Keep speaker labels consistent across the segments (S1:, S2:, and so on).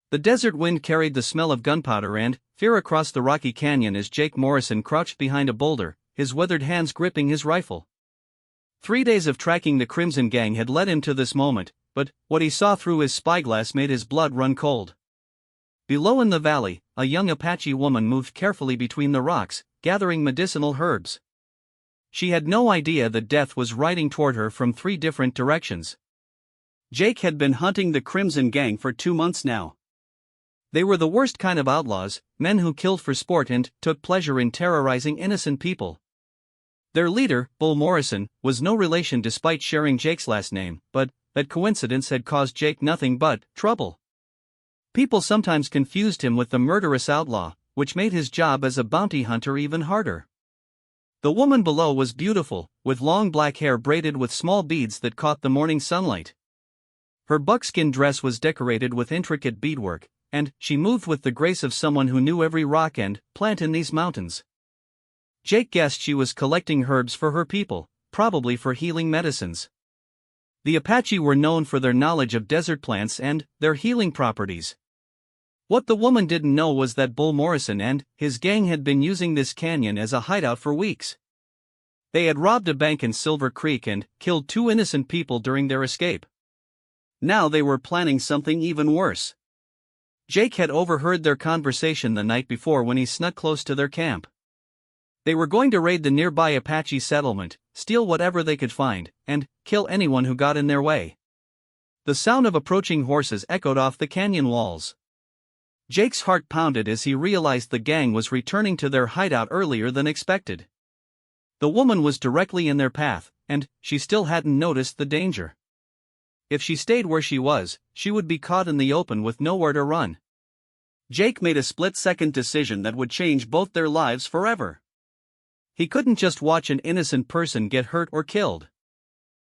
S1: The desert wind carried the smell of gunpowder and fear across the rocky canyon as Jake Morrison crouched behind a boulder, his weathered hands gripping his rifle. 3 days of tracking the Crimson Gang had led him to this moment, but what he saw through his spyglass made his blood run cold. Below in the valley, a young Apache woman moved carefully between the rocks, gathering medicinal herbs. She had no idea that death was riding toward her from 3 different directions. Jake had been hunting the Crimson Gang for 2 months now. They were the worst kind of outlaws, men who killed for sport and took pleasure in terrorizing innocent people. Their leader, Bull Morrison, was no relation despite sharing Jake's last name, but that coincidence had caused Jake nothing but trouble. People sometimes confused him with the murderous outlaw, which made his job as a bounty hunter even harder. The woman below was beautiful, with long black hair braided with small beads that caught the morning sunlight. Her buckskin dress was decorated with intricate beadwork, and she moved with the grace of someone who knew every rock and plant in these mountains. Jake guessed she was collecting herbs for her people, probably for healing medicines. The Apache were known for their knowledge of desert plants and their healing properties. What the woman didn't know was that Bull Morrison and his gang had been using this canyon as a hideout for weeks. They had robbed a bank in Silver Creek and killed 2 innocent people during their escape. Now they were planning something even worse. Jake had overheard their conversation the night before when he snuck close to their camp. They were going to raid the nearby Apache settlement, steal whatever they could find, and kill anyone who got in their way. The sound of approaching horses echoed off the canyon walls. Jake's heart pounded as he realized the gang was returning to their hideout earlier than expected. The woman was directly in their path, and she still hadn't noticed the danger. If she stayed where she was, she would be caught in the open with nowhere to run. Jake made a split-second decision that would change both their lives forever. He couldn't just watch an innocent person get hurt or killed.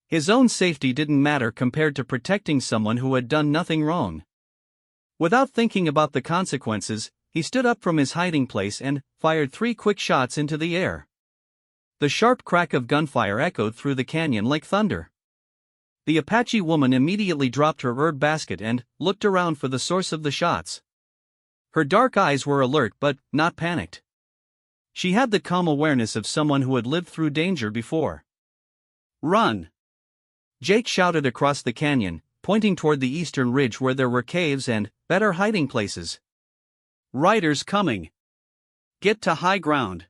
S1: His own safety didn't matter compared to protecting someone who had done nothing wrong. Without thinking about the consequences, he stood up from his hiding place and fired 3 quick shots into the air. The sharp crack of gunfire echoed through the canyon like thunder. The Apache woman immediately dropped her herb basket and looked around for the source of the shots. Her dark eyes were alert but not panicked. She had the calm awareness of someone who had lived through danger before. "Run!" Jake shouted across the canyon, pointing toward the eastern ridge where there were caves and better hiding places. "Riders coming! Get to high ground!"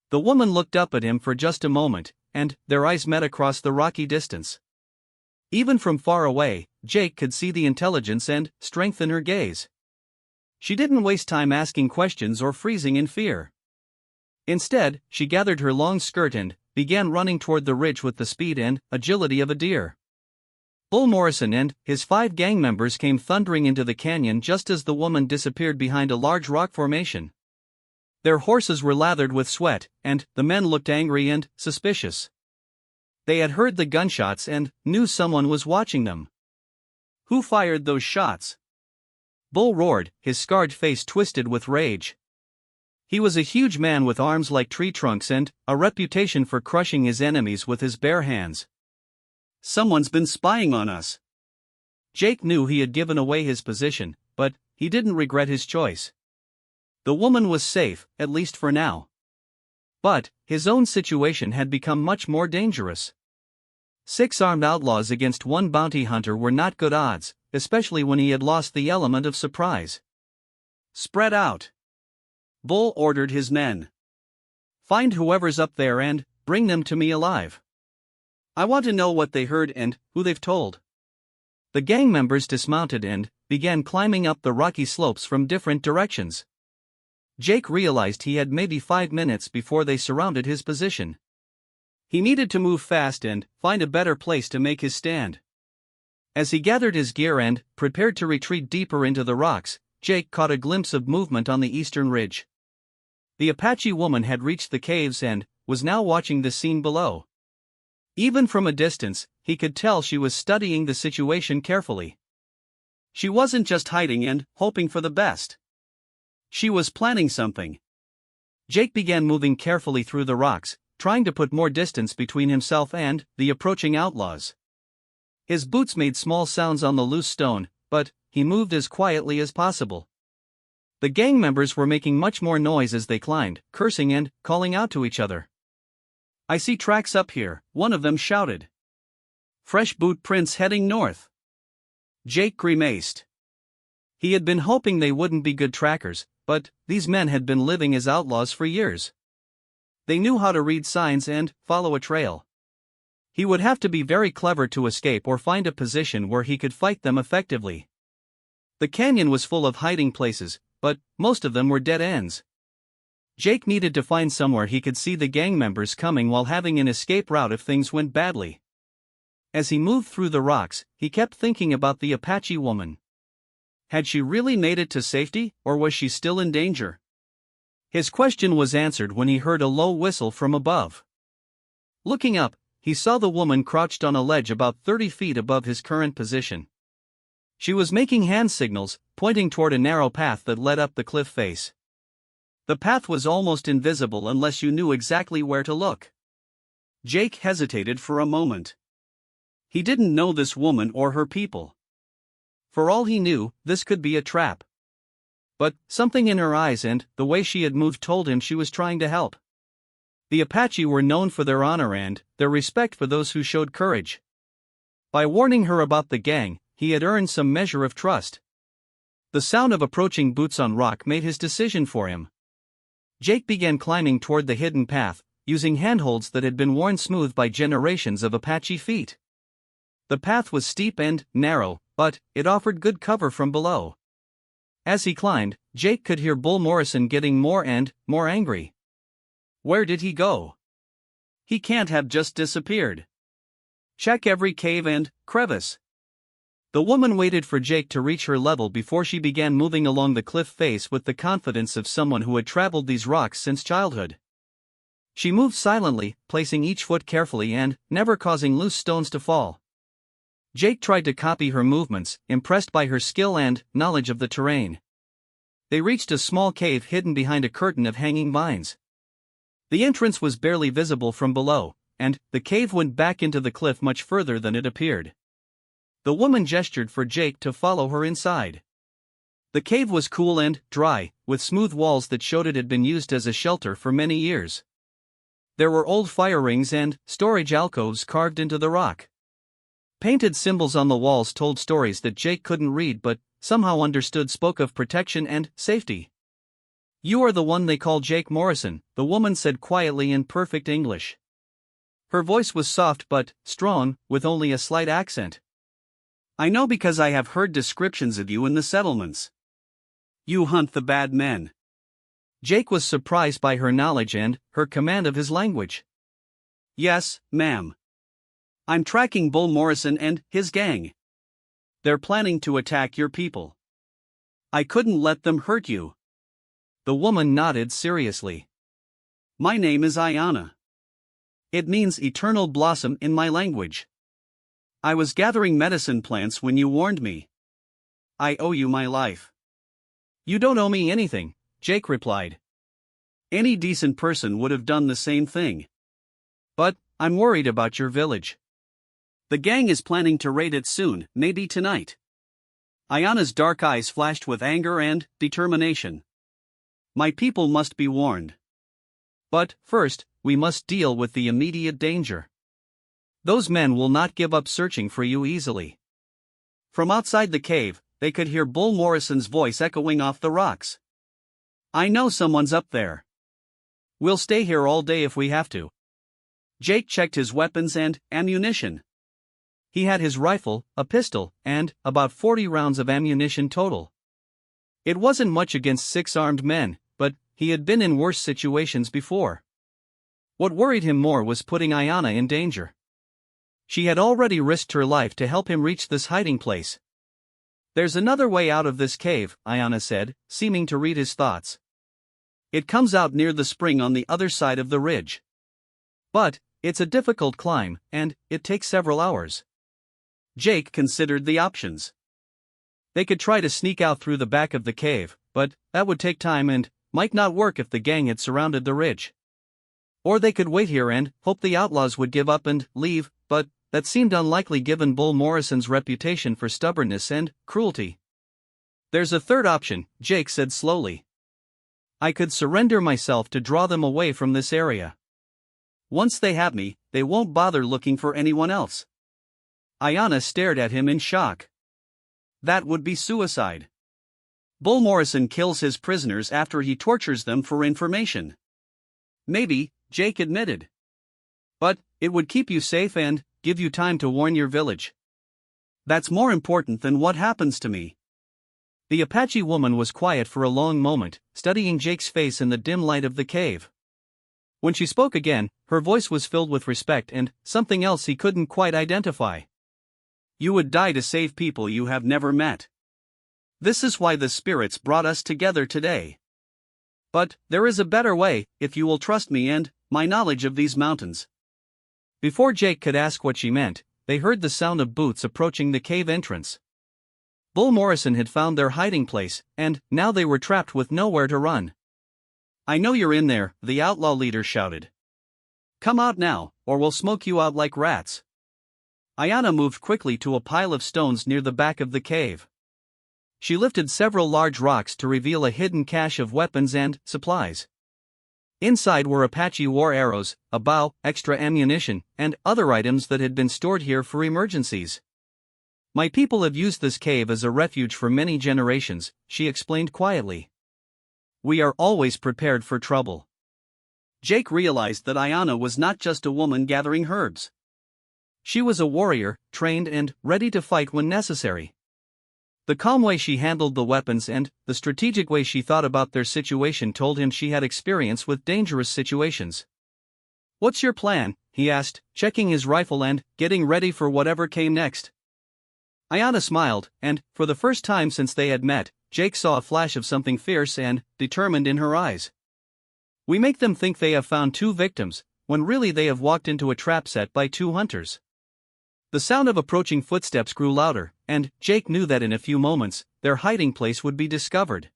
S1: The woman looked up at him for just a moment, and their eyes met across the rocky distance. Even from far away, Jake could see the intelligence and strength in her gaze. She didn't waste time asking questions or freezing in fear. Instead, she gathered her long skirt and began running toward the ridge with the speed and agility of a deer. Bull Morrison and his 5 gang members came thundering into the canyon just as the woman disappeared behind a large rock formation. Their horses were lathered with sweat, and the men looked angry and suspicious. They had heard the gunshots and knew someone was watching them. "Who fired those shots?" Bull roared, his scarred face twisted with rage. He was a huge man with arms like tree trunks and a reputation for crushing his enemies with his bare hands. "Someone's been spying on us." Jake knew he had given away his position, but he didn't regret his choice. The woman was safe, at least for now. But his own situation had become much more dangerous. 6 armed outlaws against 1 bounty hunter were not good odds, especially when he had lost the element of surprise. "Spread out!" Bull ordered his men. "Find whoever's up there and bring them to me alive. I want to know what they heard and who they've told." The gang members dismounted and began climbing up the rocky slopes from different directions. Jake realized he had maybe 5 minutes before they surrounded his position. He needed to move fast and find a better place to make his stand. As he gathered his gear and prepared to retreat deeper into the rocks, Jake caught a glimpse of movement on the eastern ridge. The Apache woman had reached the caves and was now watching the scene below. Even from a distance, he could tell she was studying the situation carefully. She wasn't just hiding and hoping for the best. She was planning something. Jake began moving carefully through the rocks, trying to put more distance between himself and the approaching outlaws. His boots made small sounds on the loose stone, but he moved as quietly as possible. The gang members were making much more noise as they climbed, cursing and calling out to each other. "I see tracks up here," one of them shouted. "Fresh boot prints heading north." Jake grimaced. He had been hoping they wouldn't be good trackers, but these men had been living as outlaws for years. They knew how to read signs and follow a trail. He would have to be very clever to escape or find a position where he could fight them effectively. The canyon was full of hiding places, but most of them were dead ends. Jake needed to find somewhere he could see the gang members coming while having an escape route if things went badly. As he moved through the rocks, he kept thinking about the Apache woman. Had she really made it to safety, or was she still in danger? His question was answered when he heard a low whistle from above. Looking up, he saw the woman crouched on a ledge about 30 feet above his current position. She was making hand signals, pointing toward a narrow path that led up the cliff face. The path was almost invisible unless you knew exactly where to look. Jake hesitated for a moment. He didn't know this woman or her people. For all he knew, this could be a trap. But something in her eyes and the way she had moved told him she was trying to help. The Apache were known for their honor and their respect for those who showed courage. By warning her about the gang, he had earned some measure of trust. The sound of approaching boots on rock made his decision for him. Jake began climbing toward the hidden path, using handholds that had been worn smooth by generations of Apache feet. The path was steep and narrow, but it offered good cover from below. As he climbed, Jake could hear Bull Morrison getting more and more angry. Where did he go? He can't have just disappeared. Check every cave and crevice. The woman waited for Jake to reach her level before she began moving along the cliff face with the confidence of someone who had traveled these rocks since childhood. She moved silently, placing each foot carefully and never causing loose stones to fall. Jake tried to copy her movements, impressed by her skill and knowledge of the terrain. They reached a small cave hidden behind a curtain of hanging vines. The entrance was barely visible from below, and the cave went back into the cliff much further than it appeared. The woman gestured for Jake to follow her inside. The cave was cool and dry, with smooth walls that showed it had been used as a shelter for many years. There were old fire rings and storage alcoves carved into the rock. Painted symbols on the walls told stories that Jake couldn't read but somehow understood spoke of protection and safety. "You are the one they call Jake Morrison," the woman said quietly in perfect English. Her voice was soft but strong, with only a slight accent. "I know because I have heard descriptions of you in the settlements. You hunt the bad men." Jake was surprised by her knowledge and her command of his language. "Yes, ma'am. I'm tracking Bull Morrison and his gang. They're planning to attack your people. I couldn't let them hurt you." The woman nodded seriously. "My name is Ayana. It means eternal blossom in my language. I was gathering medicine plants when you warned me. I owe you my life." "You don't owe me anything," Jake replied. "Any decent person would have done the same thing. But I'm worried about your village. The gang is planning to raid it soon, maybe tonight." Ayana's dark eyes flashed with anger and determination. "My people must be warned. But first, we must deal with the immediate danger. Those men will not give up searching for you easily." From outside the cave, they could hear Bull Morrison's voice echoing off the rocks. "I know someone's up there. We'll stay here all day if we have to." Jake checked his weapons and ammunition. He had his rifle, a pistol, and about 40 rounds of ammunition total. It wasn't much against 6 armed men, but he had been in worse situations before. What worried him more was putting Ayana in danger. She had already risked her life to help him reach this hiding place. "There's another way out of this cave," Ayana said, seeming to read his thoughts. "It comes out near the spring on the other side of the ridge. But it's a difficult climb, and it takes several hours." Jake considered the options. They could try to sneak out through the back of the cave, but that would take time and might not work if the gang had surrounded the ridge. Or they could wait here and hope the outlaws would give up and leave, but that seemed unlikely given Bull Morrison's reputation for stubbornness and cruelty. "There's a third option," Jake said slowly. "I could surrender myself to draw them away from this area. Once they have me, they won't bother looking for anyone else." Ayanna stared at him in shock. "That would be suicide. Bull Morrison kills his prisoners after he tortures them for information." "Maybe," Jake admitted. "But it would keep you safe and give you time to warn your village. That's more important than what happens to me." The Apache woman was quiet for a long moment, studying Jake's face in the dim light of the cave. When she spoke again, her voice was filled with respect and something else he couldn't quite identify. "You would die to save people you have never met. This is why the spirits brought us together today. But there is a better way, if you will trust me and my knowledge of these mountains." Before Jake could ask what she meant, they heard the sound of boots approaching the cave entrance. Bull Morrison had found their hiding place, and now they were trapped with nowhere to run. "I know you're in there," the outlaw leader shouted. "Come out now, or we'll smoke you out like rats." Ayanna moved quickly to a pile of stones near the back of the cave. She lifted several large rocks to reveal a hidden cache of weapons and supplies. Inside were Apache war arrows, a bow, extra ammunition, and other items that had been stored here for emergencies. "My people have used this cave as a refuge for many generations," she explained quietly. "We are always prepared for trouble." Jake realized that Ayanna was not just a woman gathering herbs. She was a warrior, trained and ready to fight when necessary. The calm way she handled the weapons and the strategic way she thought about their situation told him she had experience with dangerous situations. "What's your plan?" he asked, checking his rifle and getting ready for whatever came next. Ayanna smiled, and, for the first time since they had met, Jake saw a flash of something fierce and determined in her eyes. "We make them think they have found two victims, when really they have walked into a trap set by two hunters." The sound of approaching footsteps grew louder, and Jake knew that in a few moments, their hiding place would be discovered.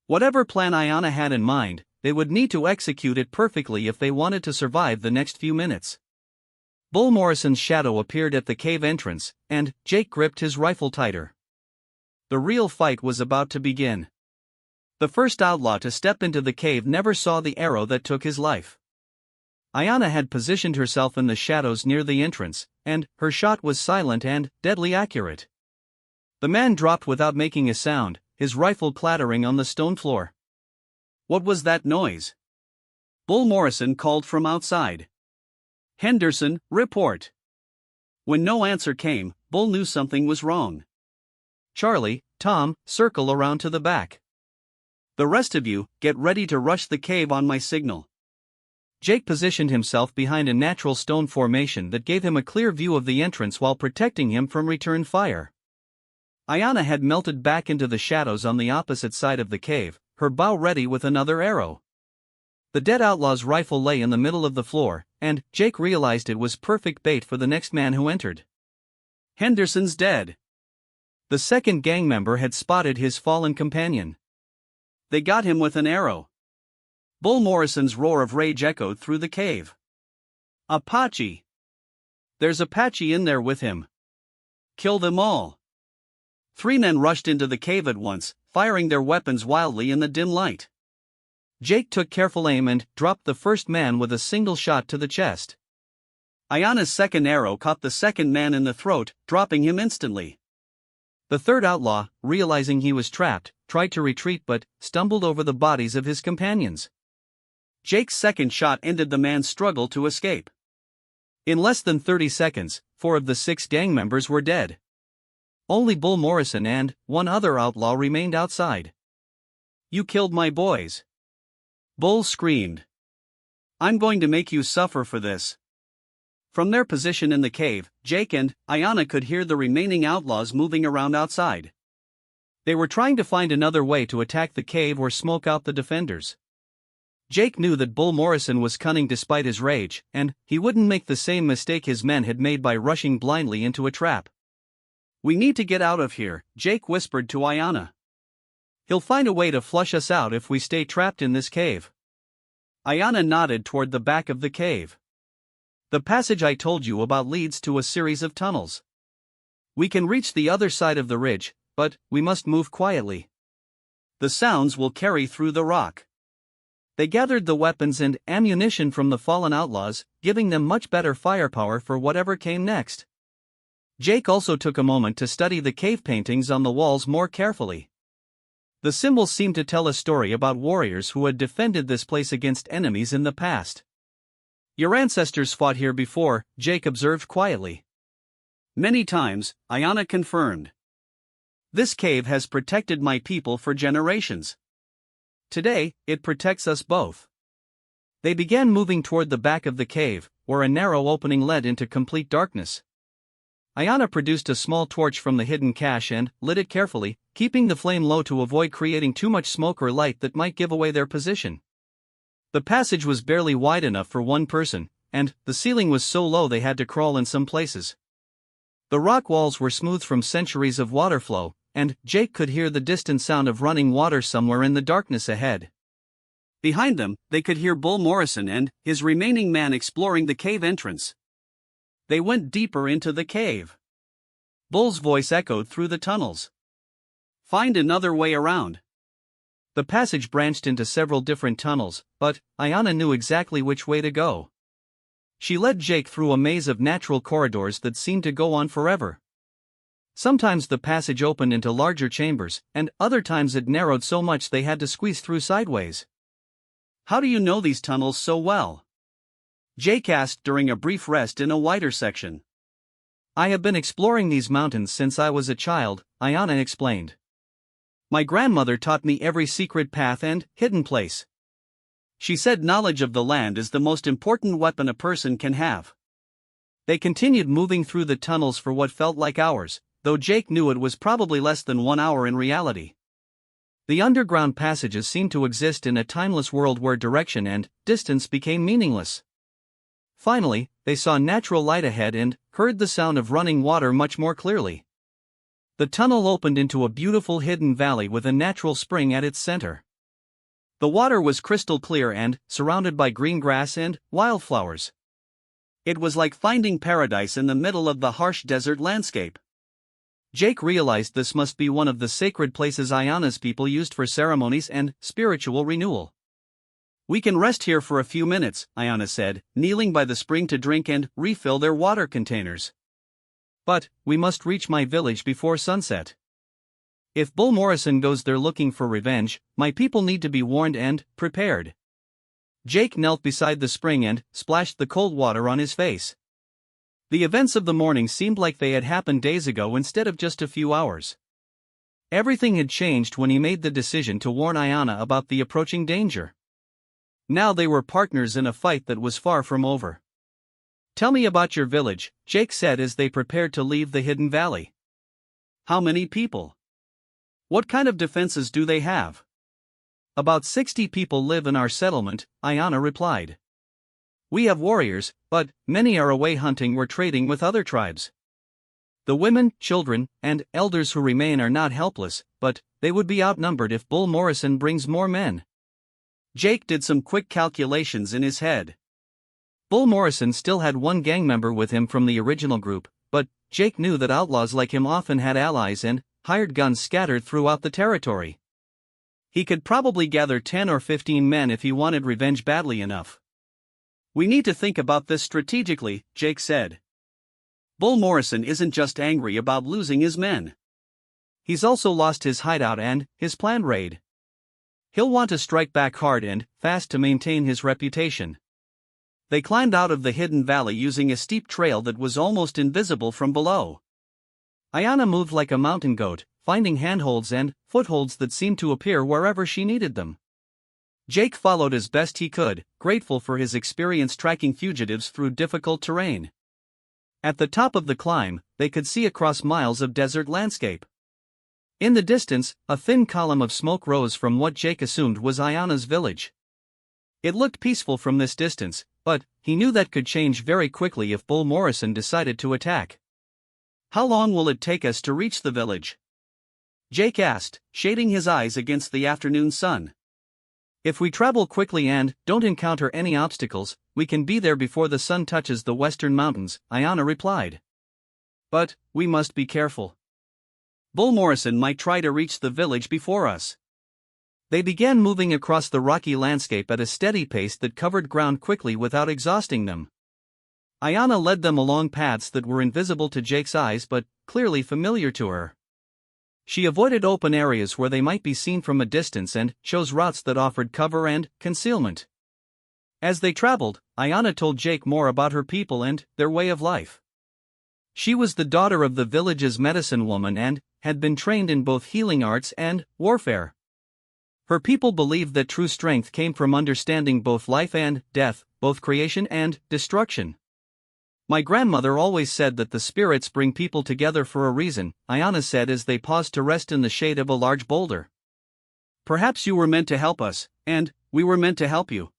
S1: Whatever plan Ayanna had in mind, they would need to execute it perfectly if they wanted to survive the next few minutes. Bull Morrison's shadow appeared at the cave entrance, and Jake gripped his rifle tighter. The real fight was about to begin. The first outlaw to step into the cave never saw the arrow that took his life. Ayanna had positioned herself in the shadows near the entrance, and her shot was silent and deadly accurate. The man dropped without making a sound, his rifle clattering on the stone floor. "What was that noise?" Bull Morrison called from outside. "Henderson, report." When no answer came, Bull knew something was wrong. "Charlie, Tom, circle around to the back. The rest of you, get ready to rush the cave on my signal." Jake positioned himself behind a natural stone formation that gave him a clear view of the entrance while protecting him from return fire. Ayanna had melted back into the shadows on the opposite side of the cave, her bow ready with another arrow. The dead outlaw's rifle lay in the middle of the floor, and Jake realized it was perfect bait for the next man who entered. "Henderson's dead." The second gang member had spotted his fallen companion. "They got him with an arrow." Bull Morrison's roar of rage echoed through the cave. "Apache! There's Apache in there with him. Kill them all." 3 men rushed into the cave at once, firing their weapons wildly in the dim light. Jake took careful aim and dropped the first man with a single shot to the chest. Ayanna's second arrow caught the second man in the throat, dropping him instantly. The third outlaw, realizing he was trapped, tried to retreat but stumbled over the bodies of his companions. Jake's second shot ended the man's struggle to escape. In less than 30 seconds, 4 of the 6 gang members were dead. Only Bull Morrison and 1 other outlaw remained outside. "You killed my boys!" Bull screamed. "I'm going to make you suffer for this." From their position in the cave, Jake and Ayanna could hear the remaining outlaws moving around outside. They were trying to find another way to attack the cave or smoke out the defenders. Jake knew that Bull Morrison was cunning despite his rage, and he wouldn't make the same mistake his men had made by rushing blindly into a trap. "We need to get out of here," Jake whispered to Ayanna. "He'll find a way to flush us out if we stay trapped in this cave." Ayanna nodded toward the back of the cave. The passage I told you about leads to a series of tunnels. We can reach the other side of the ridge, but we must move quietly. The sounds will carry through the rock. They gathered the weapons and ammunition from the fallen outlaws, giving them much better firepower for whatever came next. Jake also took a moment to study the cave paintings on the walls more carefully. The symbols seemed to tell a story about warriors who had defended this place against enemies in the past. Your ancestors fought here before, Jake observed quietly. Many times, Ayanna confirmed. This cave has protected my people for generations. Today, it protects us both. They began moving toward the back of the cave, where a narrow opening led into complete darkness. Ayanna produced a small torch from the hidden cache and lit it carefully, keeping the flame low to avoid creating too much smoke or light that might give away their position. The passage was barely wide enough for one person, and the ceiling was so low they had to crawl in some places. The rock walls were smooth from centuries of water flow, and Jake could hear the distant sound of running water somewhere in the darkness ahead. Behind them, they could hear Bull Morrison and his remaining man exploring the cave entrance. They went deeper into the cave. Bull's voice echoed through the tunnels. Find another way around. The passage branched into several different tunnels, but Ayanna knew exactly which way to go. She led Jake through a maze of natural corridors that seemed to go on forever. Sometimes the passage opened into larger chambers, and other times it narrowed so much they had to squeeze through sideways. How do you know these tunnels so well? Jake asked during a brief rest in a wider section. I have been exploring these mountains since I was a child, Ayanna explained. My grandmother taught me every secret path and hidden place. She said knowledge of the land is the most important weapon a person can have. They continued moving through the tunnels for what felt like hours, though Jake knew it was probably less than 1 hour in reality. The underground passages seemed to exist in a timeless world where direction and distance became meaningless. Finally, they saw natural light ahead and heard the sound of running water much more clearly. The tunnel opened into a beautiful hidden valley with a natural spring at its center. The water was crystal clear and surrounded by green grass and wildflowers. It was like finding paradise in the middle of the harsh desert landscape. Jake realized this must be one of the sacred places Ayanna's people used for ceremonies and spiritual renewal. We can rest here for a few minutes, Ayanna said, kneeling by the spring to drink and refill their water containers. But we must reach my village before sunset. If Bull Morrison goes there looking for revenge, my people need to be warned and prepared. Jake knelt beside the spring and splashed the cold water on his face. The events of the morning seemed like they had happened days ago instead of just a few hours. Everything had changed when he made the decision to warn Ayanna about the approaching danger. Now they were partners in a fight that was far from over. Tell me about your village, Jake said as they prepared to leave the hidden valley. How many people? What kind of defenses do they have? About 60 people live in our settlement, Ayanna replied. We have warriors, but many are away hunting or trading with other tribes. The women, children, and elders who remain are not helpless, but they would be outnumbered if Bull Morrison brings more men. Jake did some quick calculations in his head. Bull Morrison still had one gang member with him from the original group, but Jake knew that outlaws like him often had allies and hired guns scattered throughout the territory. He could probably gather 10 or 15 men if he wanted revenge badly enough. We need to think about this strategically, Jake said. Bull Morrison isn't just angry about losing his men. He's also lost his hideout and his planned raid. He'll want to strike back hard and fast to maintain his reputation. They climbed out of the hidden valley using a steep trail that was almost invisible from below. Ayanna moved like a mountain goat, finding handholds and footholds that seemed to appear wherever she needed them. Jake followed as best he could, grateful for his experience tracking fugitives through difficult terrain. At the top of the climb, they could see across miles of desert landscape. In the distance, a thin column of smoke rose from what Jake assumed was Ayanna's village. It looked peaceful from this distance, but he knew that could change very quickly if Bull Morrison decided to attack. How long will it take us to reach the village? Jake asked, shading his eyes against the afternoon sun. If we travel quickly and don't encounter any obstacles, we can be there before the sun touches the western mountains, Ayana replied. But we must be careful. Bull Morrison might try to reach the village before us. They began moving across the rocky landscape at a steady pace that covered ground quickly without exhausting them. Ayana led them along paths that were invisible to Jake's eyes but clearly familiar to her. She avoided open areas where they might be seen from a distance and chose routes that offered cover and concealment. As they traveled, Ayana told Jake more about her people and their way of life. She was the daughter of the village's medicine woman and had been trained in both healing arts and warfare. Her people believed that true strength came from understanding both life and death, both creation and destruction. My grandmother always said that the spirits bring people together for a reason, Ayana said as they paused to rest in the shade of a large boulder. Perhaps you were meant to help us, and we were meant to help you.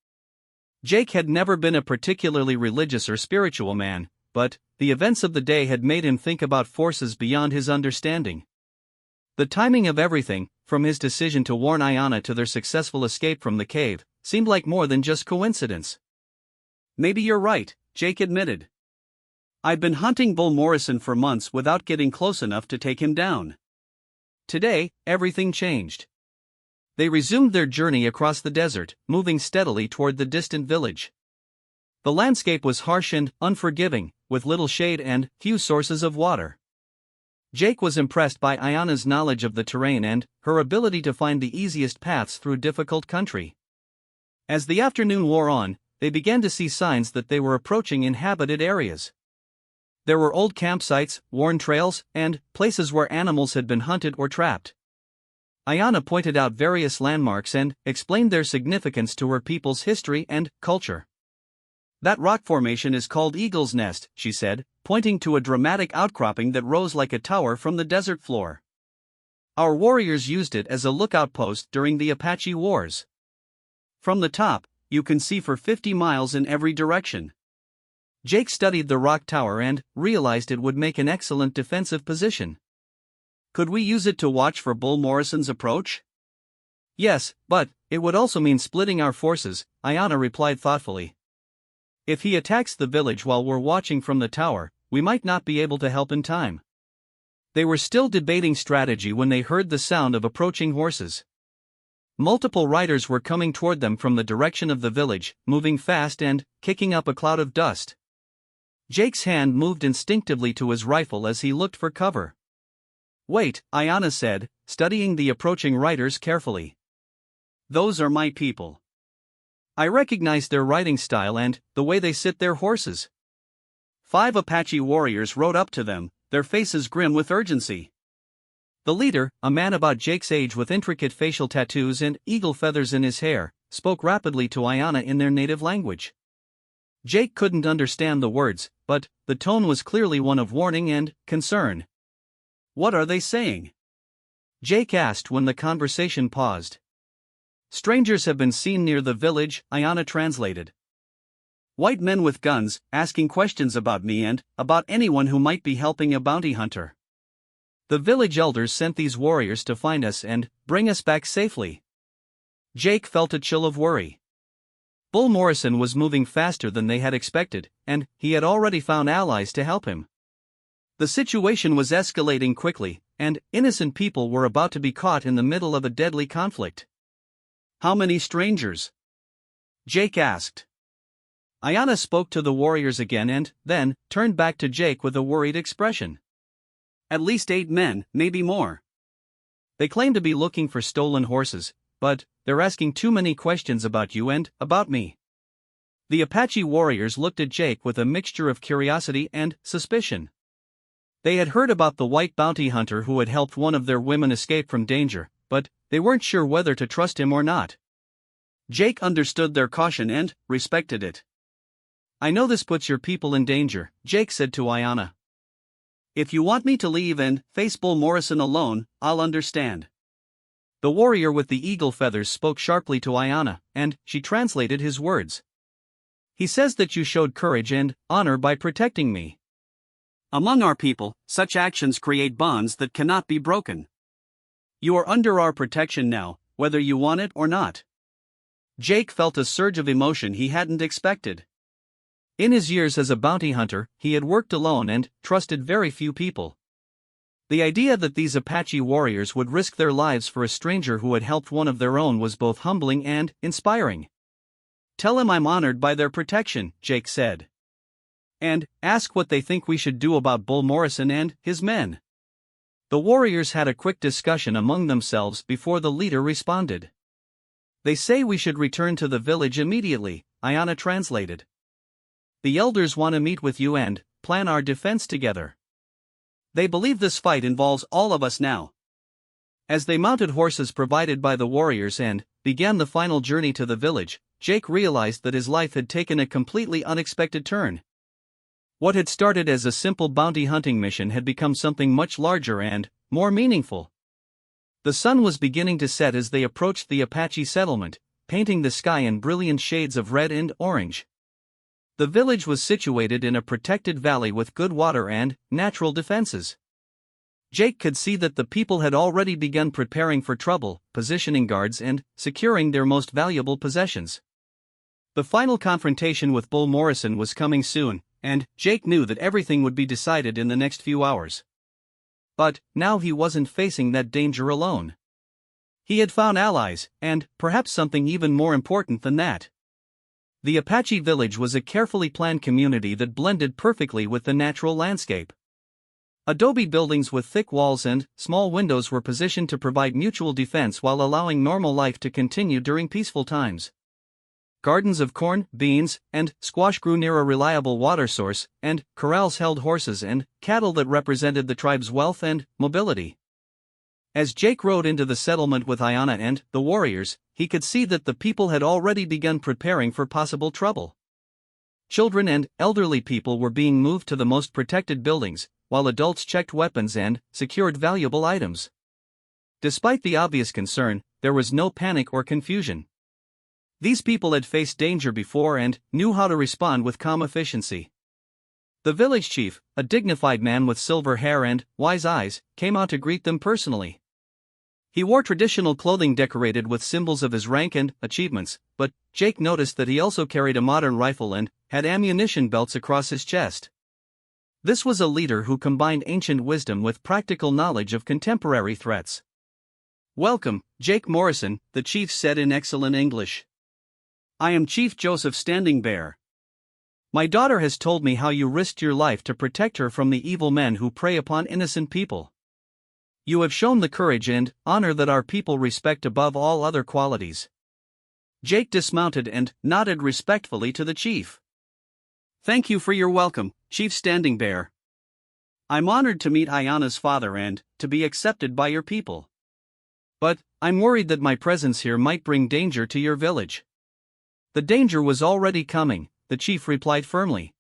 S1: Jake had never been a particularly religious or spiritual man, but the events of the day had made him think about forces beyond his understanding. The timing of everything, from his decision to warn Ayana to their successful escape from the cave, seemed like more than just coincidence. Maybe you're right, Jake admitted. I've been hunting Bull Morrison for months without getting close enough to take him down. Today, everything changed. They resumed their journey across the desert, moving steadily toward the distant village. The landscape was harsh and unforgiving, with little shade and few sources of water. Jake was impressed by Ayana's knowledge of the terrain and her ability to find the easiest paths through difficult country. As the afternoon wore on, they began to see signs that they were approaching inhabited areas. There were old campsites, worn trails, and places where animals had been hunted or trapped. Ayana pointed out various landmarks and explained their significance to her people's history and culture. That rock formation is called Eagle's Nest, she said, pointing to a dramatic outcropping that rose like a tower from the desert floor. Our warriors used it as a lookout post during the Apache Wars. From the top, you can see for 50 miles in every direction. Jake studied the rock tower and realized it would make an excellent defensive position. Could we use it to watch for Bull Morrison's approach? Yes, but it would also mean splitting our forces, Ayana replied thoughtfully. If he attacks the village while we're watching from the tower, we might not be able to help in time. They were still debating strategy when they heard the sound of approaching horses. Multiple riders were coming toward them from the direction of the village, moving fast and kicking up a cloud of dust. Jake's hand moved instinctively to his rifle as he looked for cover. Wait, Ayana said, studying the approaching riders carefully. Those are my people. I recognize their riding style and the way they sit their horses. 5 Apache warriors rode up to them, their faces grim with urgency. The leader, a man about Jake's age with intricate facial tattoos and eagle feathers in his hair, spoke rapidly to Ayana in their native language. Jake couldn't understand the words, but the tone was clearly one of warning and concern. What are they saying? Jake asked when the conversation paused. Strangers have been seen near the village, Ayana translated. White men with guns, asking questions about me and about anyone who might be helping a bounty hunter. The village elders sent these warriors to find us and bring us back safely. Jake felt a chill of worry. Bull Morrison was moving faster than they had expected, and he had already found allies to help him. The situation was escalating quickly, and innocent people were about to be caught in the middle of a deadly conflict. How many strangers? Jake asked. Ayana spoke to the warriors again and then turned back to Jake with a worried expression. At least 8 men, maybe more. They claim to be looking for stolen horses, but they're asking too many questions about you and about me. The Apache warriors looked at Jake with a mixture of curiosity and suspicion. They had heard about the white bounty hunter who had helped one of their women escape from danger, but they weren't sure whether to trust him or not. Jake understood their caution and respected it. I know this puts your people in danger, Jake said to Ayana. If you want me to leave and face Bull Morrison alone, I'll understand. The warrior with the eagle feathers spoke sharply to Ayana, and she translated his words. He says that you showed courage and honor by protecting me. Among our people, such actions create bonds that cannot be broken. You are under our protection now, whether you want it or not. Jake felt a surge of emotion he hadn't expected. In his years as a bounty hunter, he had worked alone and trusted very few people. The idea that these Apache warriors would risk their lives for a stranger who had helped one of their own was both humbling and inspiring. "Tell him I'm honored by their protection," Jake said. "And ask what they think we should do about Bull Morrison and his men." The warriors had a quick discussion among themselves before the leader responded. "They say we should return to the village immediately," Ayanna translated. "The elders want to meet with you and plan our defense together. They believe this fight involves all of us now." As they mounted horses provided by the warriors and began the final journey to the village, Jake realized that his life had taken a completely unexpected turn. What had started as a simple bounty hunting mission had become something much larger and more meaningful. The sun was beginning to set as they approached the Apache settlement, painting the sky in brilliant shades of red and orange. The village was situated in a protected valley with good water and natural defenses. Jake could see that the people had already begun preparing for trouble, positioning guards and securing their most valuable possessions. The final confrontation with Bull Morrison was coming soon, and Jake knew that everything would be decided in the next few hours. But now he wasn't facing that danger alone. He had found allies, and perhaps something even more important than that. The Apache village was a carefully planned community that blended perfectly with the natural landscape. Adobe buildings with thick walls and small windows were positioned to provide mutual defense while allowing normal life to continue during peaceful times. Gardens of corn, beans, and squash grew near a reliable water source, and corrals held horses and cattle that represented the tribe's wealth and mobility. As Jake rode into the settlement with Ayanna and the warriors, he could see that the people had already begun preparing for possible trouble. Children and elderly people were being moved to the most protected buildings, while adults checked weapons and secured valuable items. Despite the obvious concern, there was no panic or confusion. These people had faced danger before and knew how to respond with calm efficiency. The village chief, a dignified man with silver hair and wise eyes, came out to greet them personally. He wore traditional clothing decorated with symbols of his rank and achievements, but Jake noticed that he also carried a modern rifle and had ammunition belts across his chest. This was a leader who combined ancient wisdom with practical knowledge of contemporary threats. "Welcome, Jake Morrison," the chief said in excellent English. "I am Chief Joseph Standing Bear. My daughter has told me how you risked your life to protect her from the evil men who prey upon innocent people. You have shown the courage and honor that our people respect above all other qualities." Jake dismounted and nodded respectfully to the chief. "Thank you for your welcome, Chief Standing Bear. I'm honored to meet Ayanna's father and to be accepted by your people. But I'm worried that my presence here might bring danger to your village." "The danger was already coming," the chief replied firmly.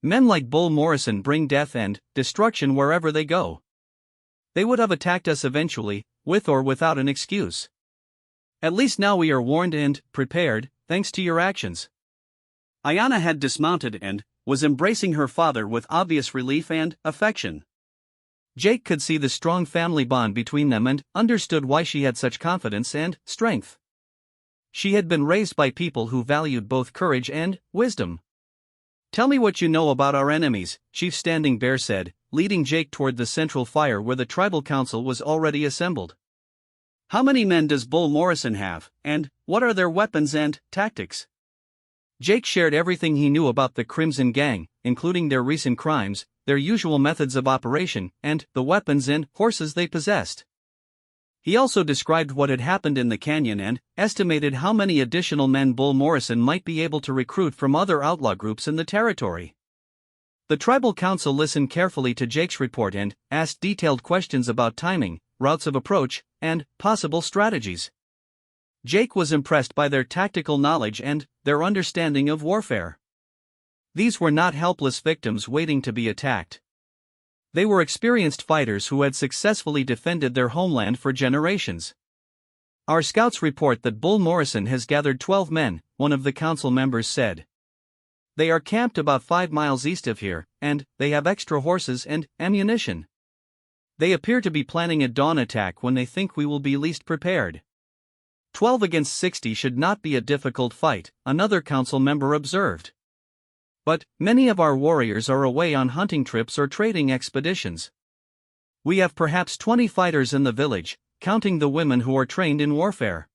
S1: "Men like Bull Morrison bring death and destruction wherever they go. They would have attacked us eventually, with or without an excuse. At least now we are warned and prepared, thanks to your actions." Ayanna had dismounted and was embracing her father with obvious relief and affection. Jake could see the strong family bond between them and understood why she had such confidence and strength. She had been raised by people who valued both courage and wisdom. "Tell me what you know about our enemies," Chief Standing Bear said, leading Jake toward the central fire where the tribal council was already assembled. "How many men does Bull Morrison have, and what are their weapons and tactics?" Jake shared everything he knew about the Crimson Gang, including their recent crimes, their usual methods of operation, and the weapons and horses they possessed. He also described what had happened in the canyon and estimated how many additional men Bull Morrison might be able to recruit from other outlaw groups in the territory. The tribal council listened carefully to Jake's report and asked detailed questions about timing, routes of approach, and possible strategies. Jake was impressed by their tactical knowledge and their understanding of warfare. These were not helpless victims waiting to be attacked. They were experienced fighters who had successfully defended their homeland for generations. "Our scouts report that Bull Morrison has gathered 12 men," one of the council members said. "They are camped about 5 miles east of here, and they have extra horses and ammunition. They appear to be planning a dawn attack when they think we will be least prepared." 12 against 60 should not be a difficult fight, another council member observed. But many of our warriors are away on hunting trips or trading expeditions. We have perhaps 20 fighters in the village, counting the women who are trained in warfare.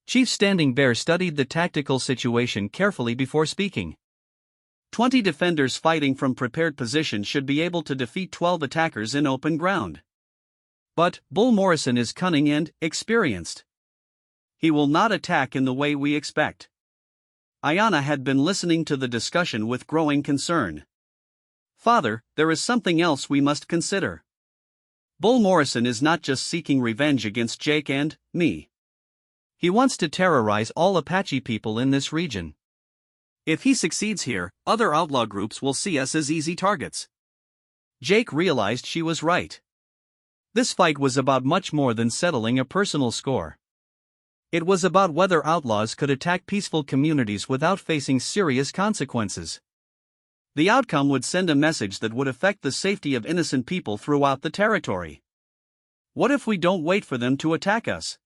S1: Chief Standing Bear studied the tactical situation carefully before speaking. 20 defenders fighting from prepared positions should be able to defeat 12 attackers in open ground. But Bull Morrison is cunning and experienced. He will not attack in the way we expect. Ayanna had been listening to the discussion with growing concern. Father, there is something else we must consider. Bull Morrison is not just seeking revenge against Jake and me. He wants to terrorize all Apache people in this region. If he succeeds here, other outlaw groups will see us as easy targets. Jake realized she was right. This fight was about much more than settling a personal score. It was about whether outlaws could attack peaceful communities without facing serious consequences. The outcome would send a message that would affect the safety of innocent people throughout the territory. What if we don't wait for them to attack us?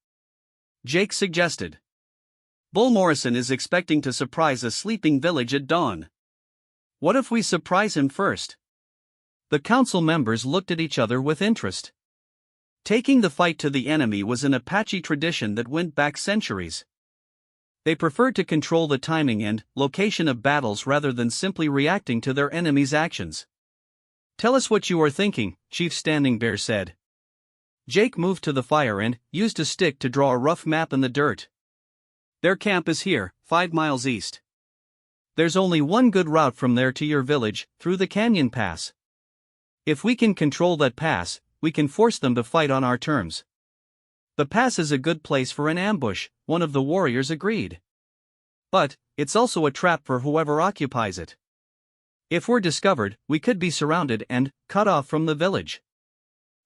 S1: Jake suggested. Bull Morrison is expecting to surprise a sleeping village at dawn. What if we surprise him first? The council members looked at each other with interest. Taking the fight to the enemy was an Apache tradition that went back centuries. They preferred to control the timing and location of battles rather than simply reacting to their enemies' actions. Tell us what you are thinking, Chief Standing Bear said. Jake moved to the fire and used a stick to draw a rough map in the dirt. Their camp is here, 5 miles east. There's only one good route from there to your village, through the canyon pass. If we can control that pass, we can force them to fight on our terms. The pass is a good place for an ambush, one of the warriors agreed. But it's also a trap for whoever occupies it. If we're discovered, we could be surrounded and cut off from the village.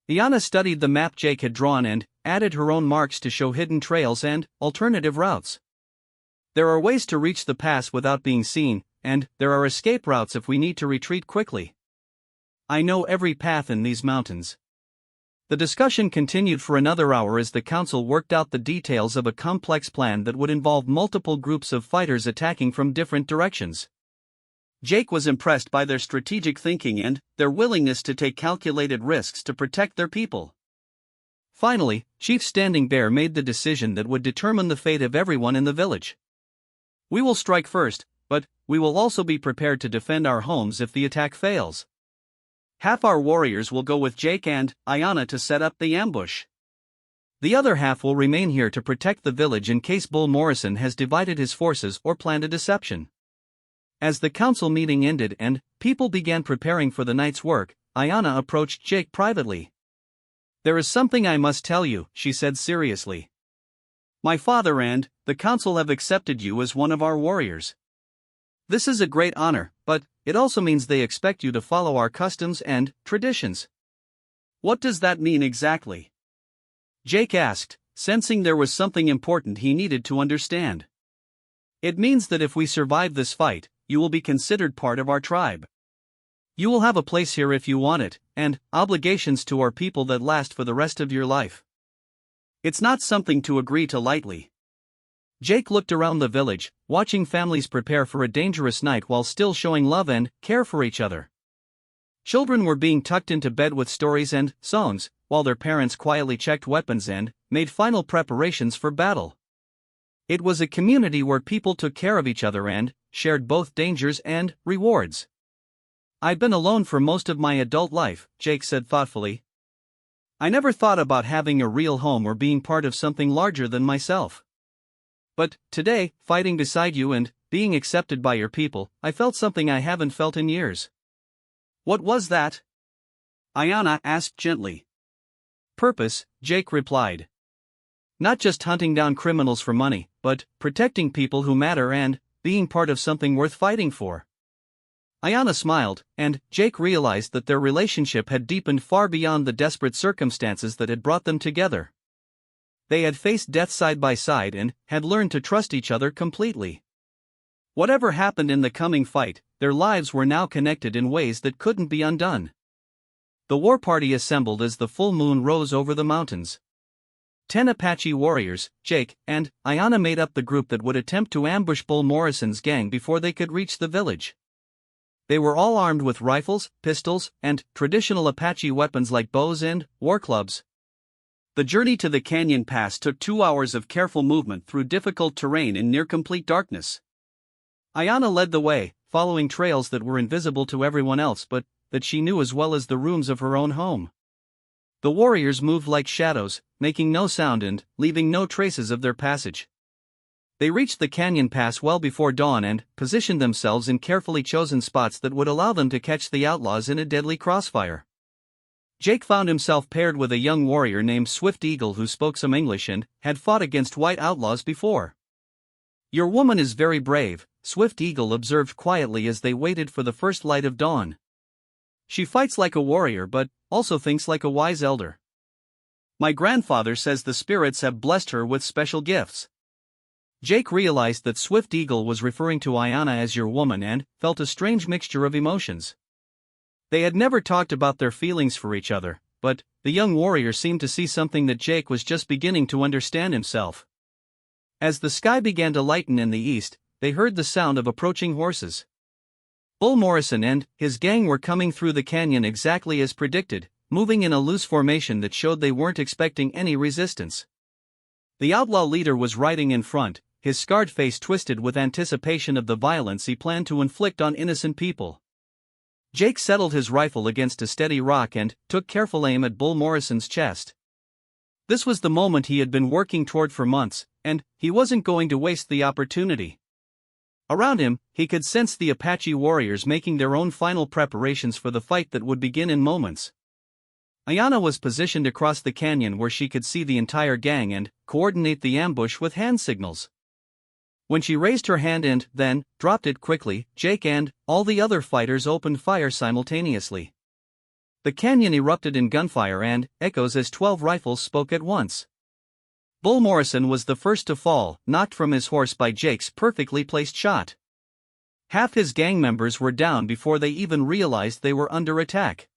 S1: Ayanna studied the map Jake had drawn and added her own marks to show hidden trails and alternative routes. There are ways to reach the pass without being seen, and there are escape routes if we need to retreat quickly. I know every path in these mountains. The discussion continued for another hour as the council worked out the details of a complex plan that would involve multiple groups of fighters attacking from different directions. Jake was impressed by their strategic thinking and their willingness to take calculated risks to protect their people. Finally, Chief Standing Bear made the decision that would determine the fate of everyone in the village. We will strike first, but we will also be prepared to defend our homes if the attack fails. Half our warriors will go with Jake and Ayanna to set up the ambush. The other half will remain here to protect the village in case Bull Morrison has divided his forces or planned a deception. As the council meeting ended and people began preparing for the night's work, Ayanna approached Jake privately. There is something I must tell you, she said seriously. My father and the council have accepted you as one of our warriors. This is a great honor, but it also means they expect you to follow our customs and traditions. What does that mean exactly? Jake asked, sensing there was something important he needed to understand. It means that if we survive this fight, you will be considered part of our tribe. You will have a place here if you want it, and obligations to our people that last for the rest of your life. It's not something to agree to lightly. Jake looked around the village, watching families prepare for a dangerous night while still showing love and care for each other. Children were being tucked into bed with stories and songs, while their parents quietly checked weapons and made final preparations for battle. It was a community where people took care of each other and shared both dangers and rewards. I've been alone for most of my adult life, Jake said thoughtfully. I never thought about having a real home or being part of something larger than myself. But today, fighting beside you and being accepted by your people, I felt something I haven't felt in years. What was that? Ayanna asked gently. Purpose, Jake replied. Not just hunting down criminals for money, but protecting people who matter and being part of something worth fighting for. Ayanna smiled, and Jake realized that their relationship had deepened far beyond the desperate circumstances that had brought them together. They had faced death side by side and had learned to trust each other completely. Whatever happened in the coming fight, their lives were now connected in ways that couldn't be undone. The war party assembled as the full moon rose over the mountains. 10 Apache warriors, Jake and Ayanna made up the group that would attempt to ambush Bull Morrison's gang before they could reach the village. They were all armed with rifles, pistols, and traditional Apache weapons like bows and war clubs. The journey to the canyon pass took 2 hours of careful movement through difficult terrain in near-complete darkness. Ayanna led the way, following trails that were invisible to everyone else but that she knew as well as the rooms of her own home. The warriors moved like shadows, making no sound and leaving no traces of their passage. They reached the canyon pass well before dawn and positioned themselves in carefully chosen spots that would allow them to catch the outlaws in a deadly crossfire. Jake found himself paired with a young warrior named Swift Eagle who spoke some English and had fought against white outlaws before. "Your woman is very brave," Swift Eagle observed quietly as they waited for the first light of dawn. "She fights like a warrior but also thinks like a wise elder. My grandfather says the spirits have blessed her with special gifts." Jake realized that Swift Eagle was referring to Ayanna as your woman and felt a strange mixture of emotions. They had never talked about their feelings for each other, but the young warrior seemed to see something that Jake was just beginning to understand himself. As the sky began to lighten in the east, they heard the sound of approaching horses. Bull Morrison and his gang were coming through the canyon exactly as predicted, moving in a loose formation that showed they weren't expecting any resistance. The outlaw leader was riding in front, his scarred face twisted with anticipation of the violence he planned to inflict on innocent people. Jake settled his rifle against a steady rock and took careful aim at Bull Morrison's chest. This was the moment he had been working toward for months, and he wasn't going to waste the opportunity. Around him, he could sense the Apache warriors making their own final preparations for the fight that would begin in moments. Ayanna was positioned across the canyon where she could see the entire gang and coordinate the ambush with hand signals. When she raised her hand and then dropped it quickly, Jake and all the other fighters opened fire simultaneously. The canyon erupted in gunfire and echoes as 12 rifles spoke at once. Bull Morrison was the first to fall, knocked from his horse by Jake's perfectly placed shot. Half his gang members were down before they even realized they were under attack.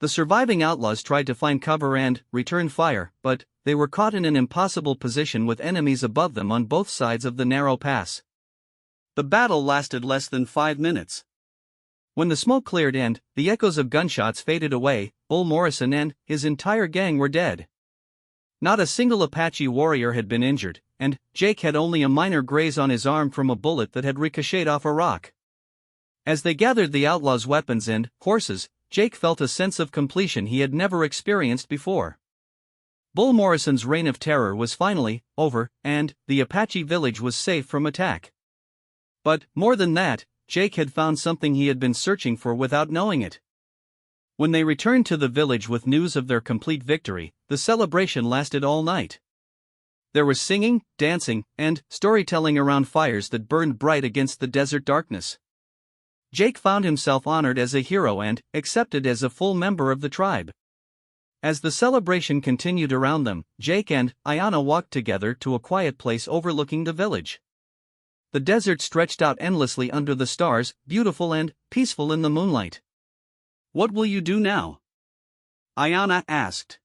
S1: The surviving outlaws tried to find cover and return fire, but they were caught in an impossible position with enemies above them on both sides of the narrow pass. The battle lasted less than 5 minutes. When the smoke cleared and the echoes of gunshots faded away, Bull Morrison and his entire gang were dead. Not a single Apache warrior had been injured, and Jake had only a minor graze on his arm from a bullet that had ricocheted off a rock. As they gathered the outlaws' weapons and horses, Jake felt a sense of completion he had never experienced before. Bull Morrison's reign of terror was finally over, and the Apache village was safe from attack. But more than that, Jake had found something he had been searching for without knowing it. When they returned to the village with news of their complete victory, the celebration lasted all night. There was singing, dancing, and storytelling around fires that burned bright against the desert darkness. Jake found himself honored as a hero and accepted as a full member of the tribe. As the celebration continued around them, Jake and Ayanna walked together to a quiet place overlooking the village. The desert stretched out endlessly under the stars, beautiful and peaceful in the moonlight. "What will you do now?" Ayanna asked.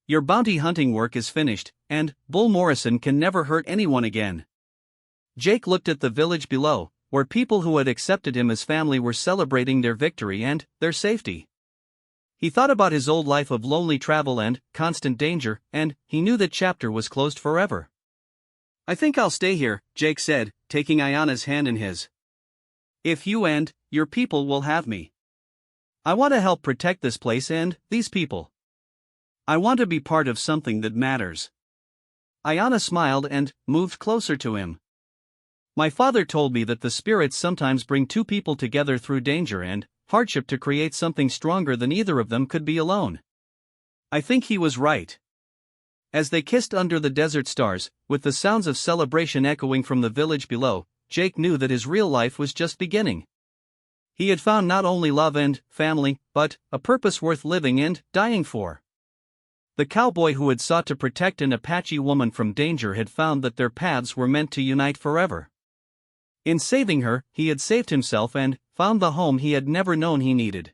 S1: "Your bounty hunting work is finished, and Bull Morrison can never hurt anyone again." Jake looked at the village below, where people who had accepted him as family were celebrating their victory and their safety. He thought about his old life of lonely travel and constant danger, and he knew that chapter was closed forever. "I think I'll stay here," Jake said, taking Ayanna's hand in his. "If you and your people will have me. I want to help protect this place and these people. I want to be part of something that matters." Ayanna smiled and moved closer to him. "My father told me that the spirits sometimes bring two people together through danger and hardship to create something stronger than either of them could be alone. I think he was right." As they kissed under the desert stars, with the sounds of celebration echoing from the village below, Jake knew that his real life was just beginning. He had found not only love and family, but a purpose worth living and dying for. The cowboy who had sought to protect an Apache woman from danger had found that their paths were meant to unite forever. In saving her, he had saved himself and found the home he had never known he needed.